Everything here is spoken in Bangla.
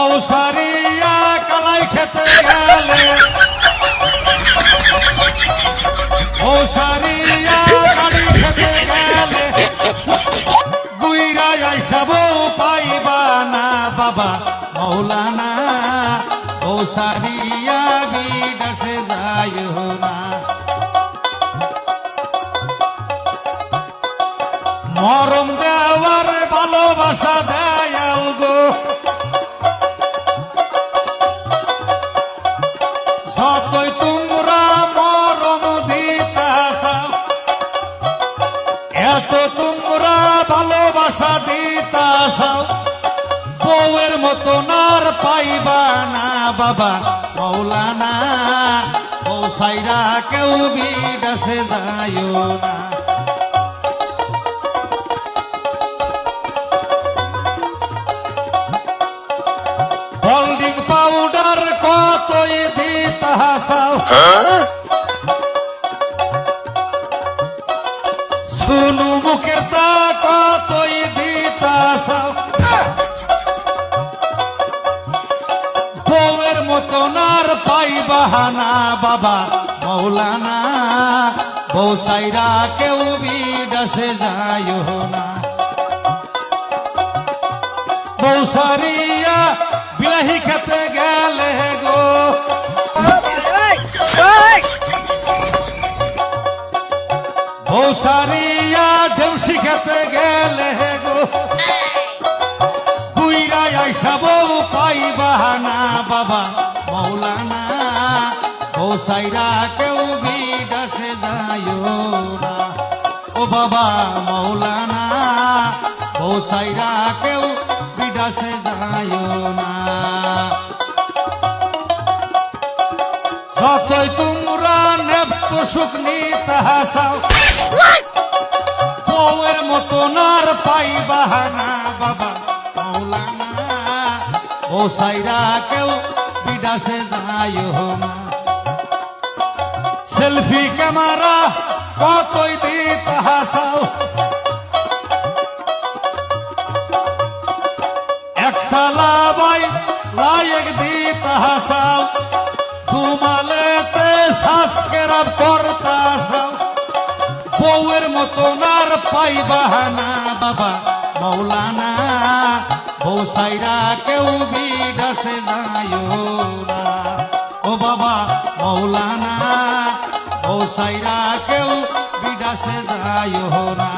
মৌসারিয়া কালাই খেতে গেলে মৌসারিয়া গাড়ি খেতে গেলে গুইরা আইসাব পাইবা না বাবা মৌলানা মৌসারিয়া বিদেশে যায় না মরম দেওয়ার ভালোবাসা দেয় গো যতই তোমরা মরম দিতাছ এত তোমরা ভালোবাসা দিতাছ বউয়ের মতন আর পাইবা না বাবা মৌলানা ও সাইরা কেউ বিদেশে যায় না হোল্ডিং পাউডার কতই দিতাছাও শুনু মুখের তা কতই দিতাছাও বউয়ের মতন আর পাইবা না বাবা মৌলানা বউ সাইরা কেউ বিদেশে যায় না বউ সারিয়া বিলাহি খেতে গেলে গো বউ সারিয়া দেউসি খেতে গেলে গো বুইরা আইসা বউ পাইবা না বাবা মৌলানা বউ সাইরা কেউ বিদেশে যায় না ও বাবা মৌলানা বউ সাইরা কেউ বিদেশে যায় না যতই তোমরা নেপ্ত সুখ নিতাছাও বউয়ের মতন আর পাইবা না বাবা মৌলানা ও সাইরা কেউ বিদেশে যায় না সেলফি ক্যামেরা কতই দিতাছাও সালাবাই লায়ক দিতাছাও ঘুমালেতে শ্বাসকেরাব করতাছাও বউয়ের মতন আর পাইবা না বাবা মৌলানা বউ সাইরা কেউ বিদেশে যায় না ও বাবা মৌলানা বউ সাইরা কেউ বিদেশে যায় না